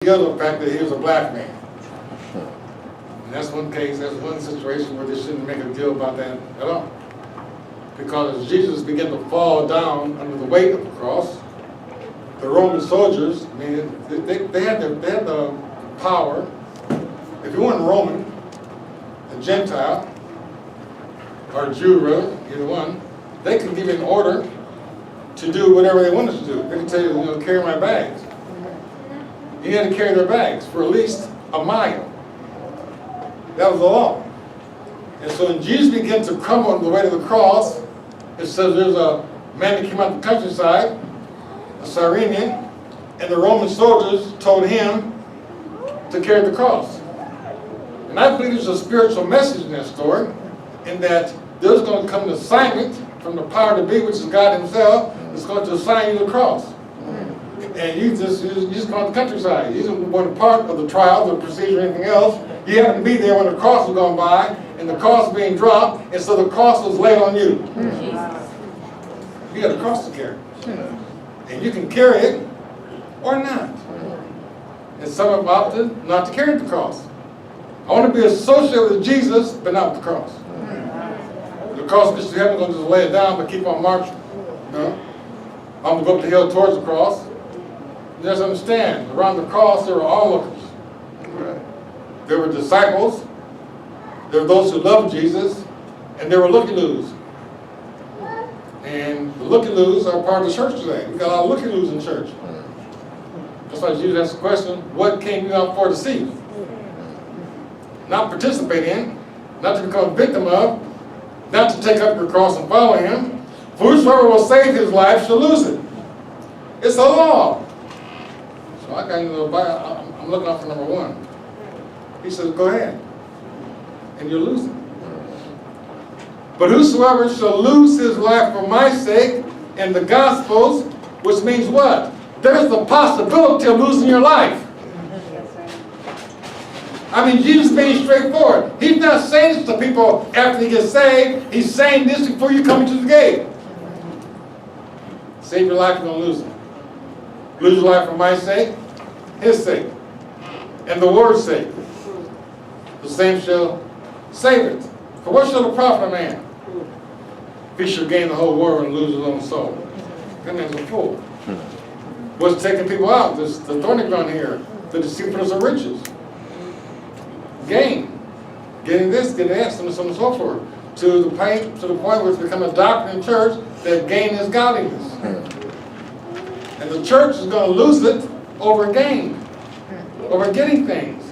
deal with the fact that he was a black man. And that's one case, that's one situation where they shouldn't make a deal about that at all. Because as Jesus began to fall down under the weight of the cross, the Roman soldiers, I mean, they had the power. If you weren't Roman, a Gentile, or a Jew, really, either one, they could give you an order to do whatever they wanted to do. They could tell you, carry my bags. You had to carry their bags for at least a mile. That was the law. And so when Jesus began to crumble on the way to the cross, it says there's a man that came out of the countryside, a Cyrenian, and the Roman soldiers told him to carry the cross. And I believe there's a spiritual message in that story, in that there's going to come an assignment from the power to be, which is God himself, that's going to assign you the cross. And you just go out the countryside. You weren't a part of the trial, the procedure, or anything else. You happened to be there when the cross was going by, and the cross was being dropped, and so the cross was laid on you. You got a cross to carry. And you can carry it or not. And some have opted not to carry the cross. I want to be associated with Jesus, but not with the cross. The cross gets to heaven, I'm going to just lay it down, but keep on marching. I'm going to go up the hill towards the cross. You just understand, around the cross there were onlookers. There were disciples, there were those who loved Jesus, and there were looky-loos. And the looky-loos are part of the church today. We've got a lot of looky-loos in church. That's why Jesus asked the question, what came you out for to see? Not participate in, not to become a victim of, not to take up your cross and follow him. For whosoever will save his life shall lose it. It's a law. So I got I'm looking out for number one. He says, go ahead. And you'll lose it. But whosoever shall lose his life for my sake and the gospel's, which means what? There's the possibility of losing your life. I mean, Jesus being straightforward. He's not saying this to people after they get saved. He's saying this before you come into the gate. Save your life, you're going to lose it. Lose your life for my sake, his sake, and the word's sake. The same shall save it. For what shall it profit a man if he shall gain the whole world and lose his own soul? That man's a fool. What's taking people out? This, the thorny ground here, the deceitfulness of riches. Gain. Getting this, getting that, so on and so forth. To the point where it's become a doctrine in church that gain is godliness. And the church is going to lose it over gain, over getting things.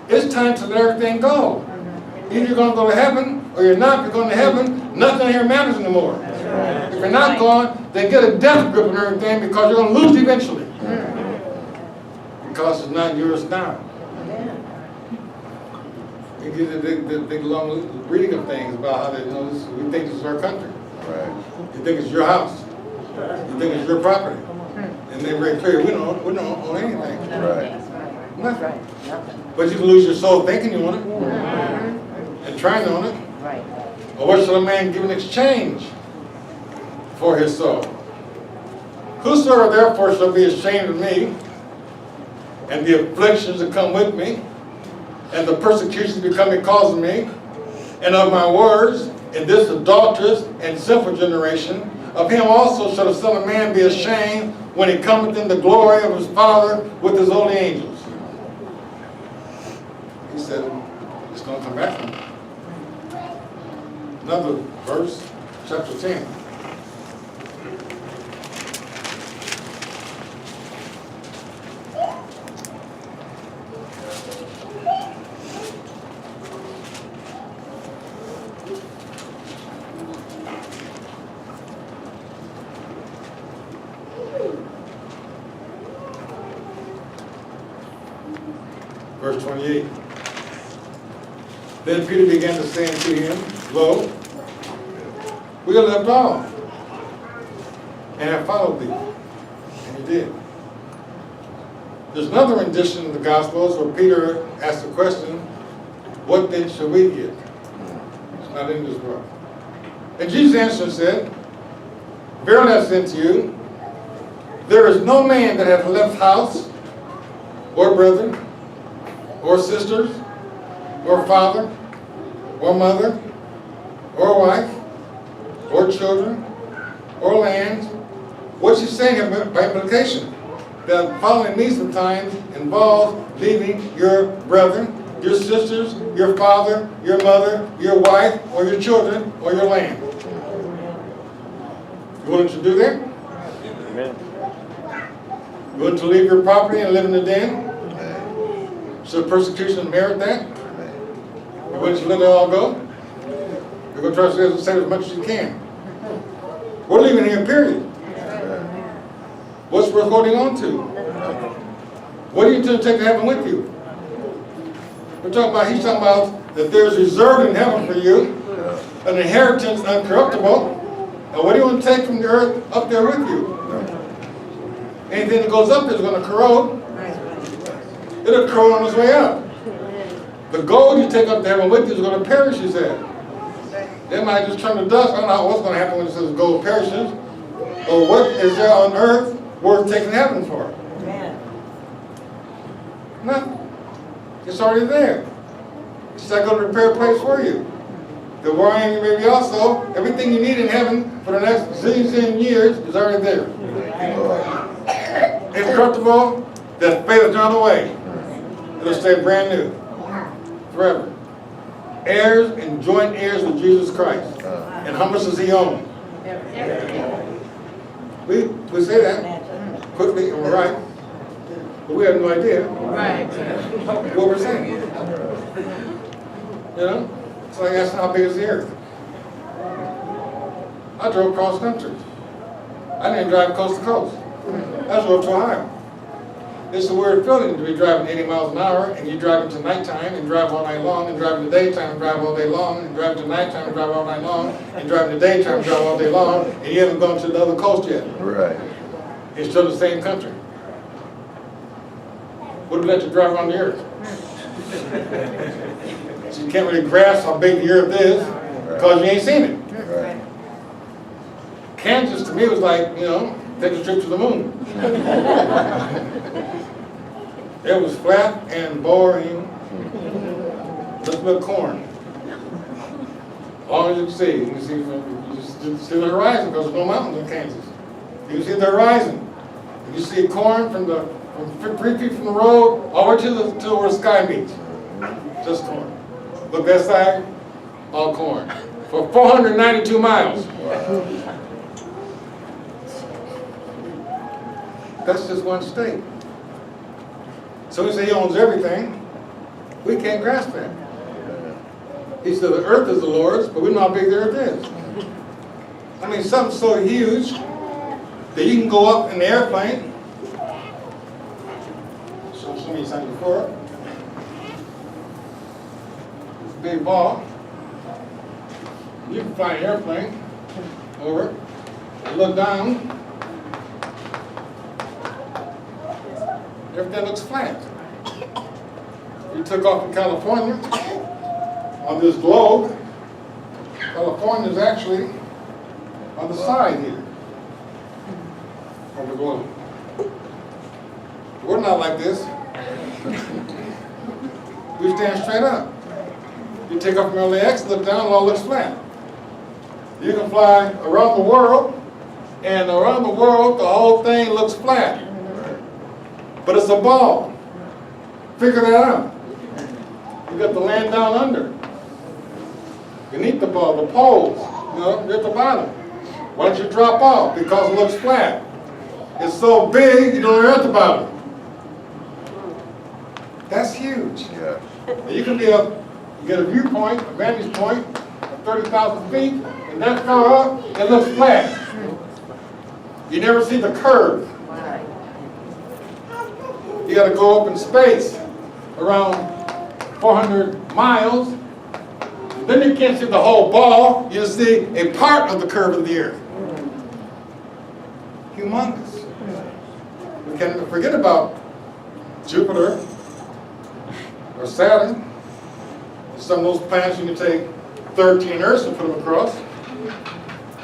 It's time to let everything go. Either you're going to go to heaven or you're not. If you're going to heaven, nothing here matters anymore. If you're not going, then get a death grip on everything, because you're going to lose eventually. Because it's not yours now. You get the big long reading of things about how they, we think this is our country. You think it's your house. You think it's your property. And they're very clear, we don't own anything. Nothing. But you can lose your soul thinking you own it. And trying to own it. Or what shall a man give in exchange for his soul? Whosoever therefore shall be ashamed of me, and the afflictions that come with me, and the persecutions become because of me, and of my words, in this adulterous and sinful generation, of him also shall the Son of Man be ashamed when he cometh in the glory of his Father with his holy angels. He said, it's going to come back from him. Another verse, chapter 10. Verse 28. Then Peter began to say unto him, Lo, we have left all, and have followed thee. And he did. There's another rendition of the Gospels where Peter asked the question, what then shall we give? It's not in this book. And Jesus answered and said, Verily I say unto you, there is no man that hath left house, or brethren, or sisters, or father, or mother, or wife, or children, or lands. What she's saying by implication, that following me sometimes involves leaving your brethren, your sisters, your father, your mother, your wife, or your children, or your land. You willing to do that? Amen. You willing to leave your property and live in the den? Should persecution merit that? You willing to let it all go? You're going to try to save as much as you can. We're leaving here, period. What's worth holding on to? What do you intend to take to heaven with you? He's talking about that there's reserved in heaven for you, an inheritance uncorruptible. And what do you want to take from the earth up there with you? Anything that goes up there is going to corrode. It'll corrode on its way up. The gold you take up to heaven with you is going to perish, he said. They might just turn to dust. I don't know what's going to happen when it says gold perishes. Or what is there on earth worth taking to heaven for? Nothing. It's already there. It's not going to prepare a place for you. The wine, maybe also, everything you need in heaven for the next zillion years is already there. Incorruptible, that fadeth not away. It'll stay brand new. Forever. Heirs and joint heirs with Jesus Christ. And how much does he own? We say that quickly and we're right. But we have no idea what we're saying. You know? It's like asking how big is the earth. I drove cross country. I didn't drive coast to coast. I drove to Ohio. It's a weird feeling to be driving 80 miles an hour and you drive into nighttime and drive all night long, and drive in the daytime and drive all day long, and drive into nighttime and drive all night long, and drive in the daytime and drive all day long, and you haven't gone to the other coast yet. Right. It's still the same country. What would let you drive around the earth? So you can't really grasp how big the earth is because you ain't seen it. Right. Kansas to me was like, you know, take a trip to the moon. It was flat and boring. Just a little corn. As long as you can see. You can see the horizon because there's no mountains in Kansas. You can see the horizon. You see corn from 3 feet from the road all the way to where the sky meets. Just corn. Look that side, all corn. For 492 miles. That's just one state. So he said he owns everything. We can't grasp that. He said the earth is the Lord's, but we know how big the earth is. I mean, something so huge that you can go up in the airplane. Show me something before. This big ball. You can fly an airplane over and look down. Everything looks flat. You took off in California on this globe. California is actually on the side here of the globe. We're not like this. We stand straight up. You take off from LAX, look down, it all looks flat. You can fly around the world, and around the world, the whole thing looks flat. But it's a ball. Figure that out. You got the land down under. Beneath the ball, the poles, you know, they're at the bottom. Why don't you drop off? Because it looks flat. It's so big, you know they're at the bottom. That's huge. Yeah. And you can be up, you get a viewpoint, a vantage point of 30,000 feet, and that far up, it looks flat. You never see the curve. You got to go up in space around 400 miles. Then you can't see the whole ball. You see a part of the curve of the earth. Humongous. We can't forget about Jupiter or Saturn. Some of those planets you can take 13 Earths and put them across.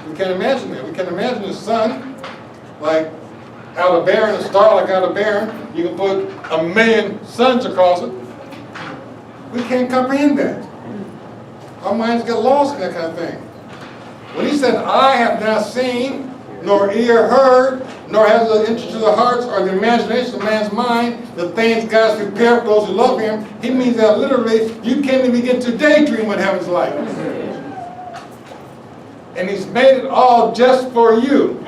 We can't imagine that. We can't imagine the sun like Aldebaran, a star like Aldebaran. You can put a million suns across it. We can't comprehend that. Our minds get lost in that kind of thing. When he said, "I have not seen, nor ear heard, nor has it entered to the hearts or the imagination of man's mind, the things God's prepared for those who love him," he means that literally you can't even begin to daydream what heaven's like. And he's made it all just for you.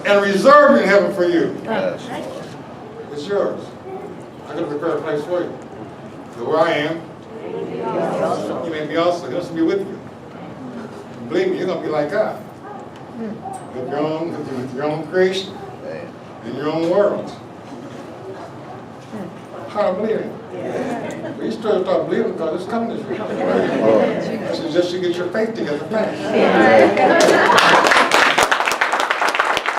And reserved in heaven for you. It's yours. I'm going to prepare a place for you. So where I am, you may be also. He'll also be with you. And believe me, you're going to be like God. With your own creation. In your own world. How to believe it. But you start believing because it's coming to you. This is just to get your faith together fast.